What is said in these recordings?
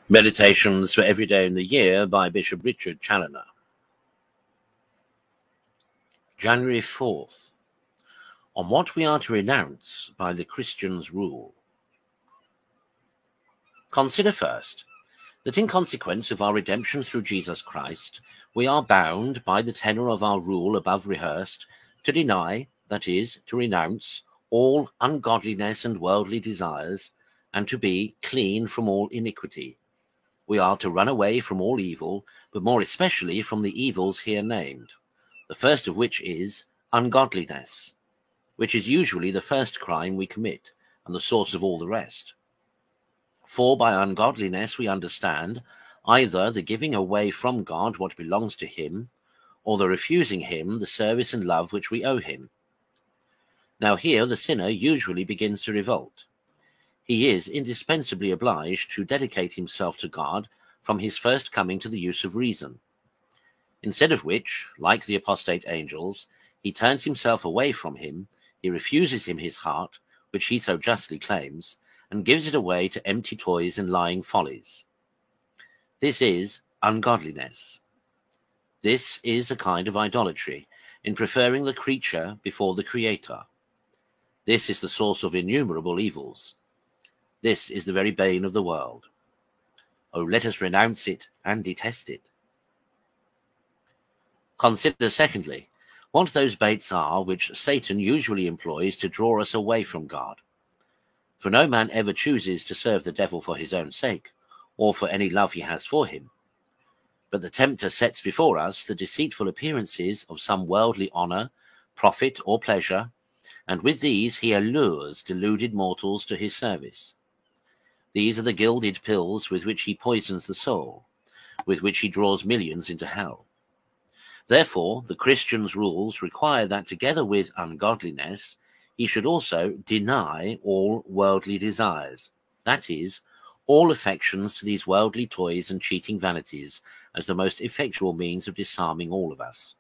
Meditations for Every Day in the Year by Bishop Richard Challoner. January 4th. On what we are to renounce by the Christian's rule. Consider first that in consequence of our redemption through Jesus Christ, we are bound by the tenor of our rule above rehearsed to deny, that is, to renounce, all ungodliness and worldly desires, and to be clean from all iniquity. We are to run away from all evil, but more especially from the evils here named, the first of which is ungodliness, which is usually the first crime we commit, and the source of all the rest. For by ungodliness we understand either the giving away from God what belongs to him, or the refusing him the service and love which we owe him. Now here the sinner usually begins to revolt. He is indispensably obliged to dedicate himself to God from his first coming to the use of reason. Instead of which, like the apostate angels, he turns himself away from him, he refuses him his heart, which he so justly claims, and gives it away to empty toys and lying follies. This is ungodliness. This is a kind of idolatry, in preferring the creature before the Creator. This is the source of innumerable evils. This is the very bane of the world. Oh, let us renounce it and detest it. Consider, secondly, what those baits are which Satan usually employs to draw us away from God. For no man ever chooses to serve the devil for his own sake, or for any love he has for him. But the tempter sets before us the deceitful appearances of some worldly honor, profit, or pleasure, and with these he allures deluded mortals to his service. These are the gilded pills with which he poisons the soul, with which he draws millions into hell. Therefore, the Christian's rules require that together with ungodliness, he should also deny all worldly desires, that is, all affections to these worldly toys and cheating vanities, as the most effectual means of disarming all of us.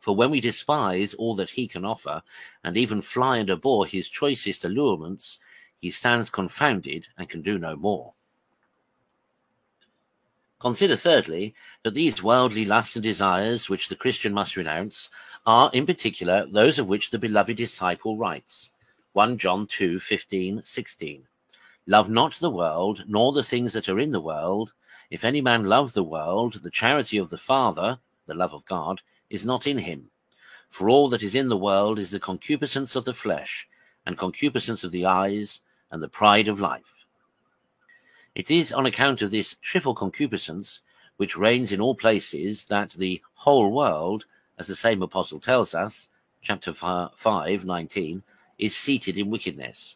For when we despise all that he can offer, and even fly and abhor his choicest allurements, he stands confounded and can do no more. Consider thirdly that these worldly lusts and desires which the Christian must renounce are in particular those of which the beloved disciple writes, 1 John 2:15-16. Love not the world, nor the things that are in the world. If any man love the world, the charity of the Father, the love of God, is not in him. For all that is in the world is the concupiscence of the flesh, and concupiscence of the eyes, and the pride of life. It is on account of this triple concupiscence, which reigns in all places, that the whole world, as the same apostle tells us, chapter 5:19, is seated in wickedness.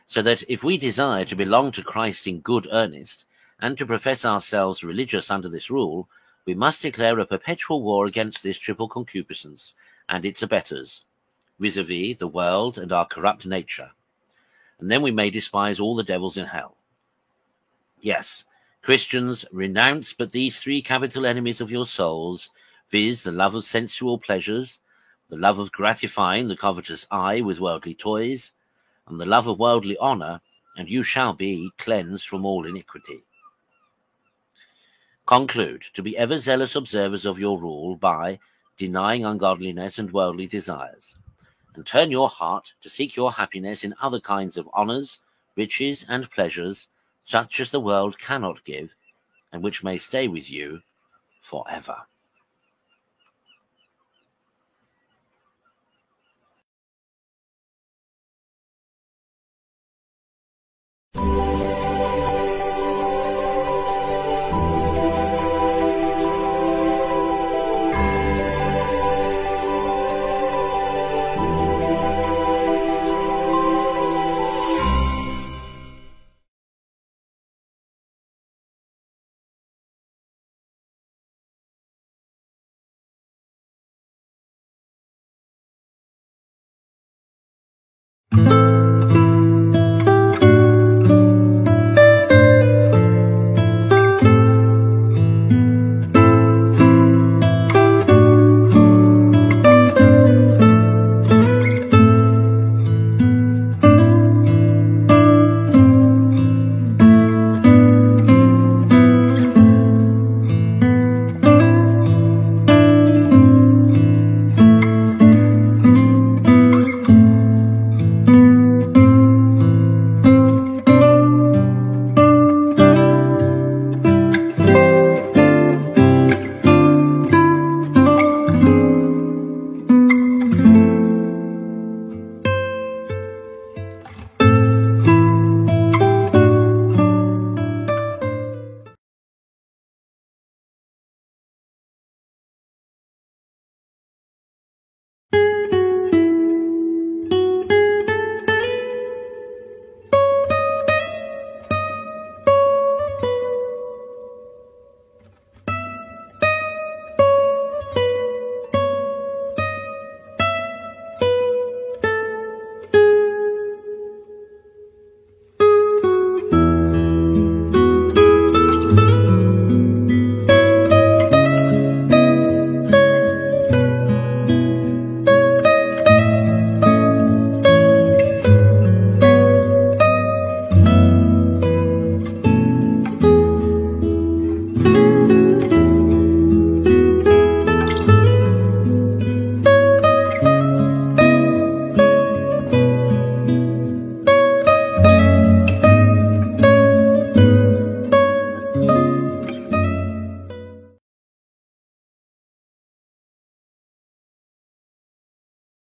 So that if we desire to belong to Christ in good earnest, and to profess ourselves religious under this rule, we must declare a perpetual war against this triple concupiscence and its abettors, vis-a-vis the world and our corrupt nature. And then we may despise all the devils in hell. Yes, Christians, renounce but these three capital enemies of your souls, viz. The love of sensual pleasures, the love of gratifying the covetous eye with worldly toys, and the love of worldly honor, and you shall be cleansed from all iniquity. Conclude to be ever zealous observers of your rule by denying ungodliness and worldly desires, and turn your heart to seek your happiness in other kinds of honors, riches, and pleasures, such as the world cannot give, and which may stay with you forever.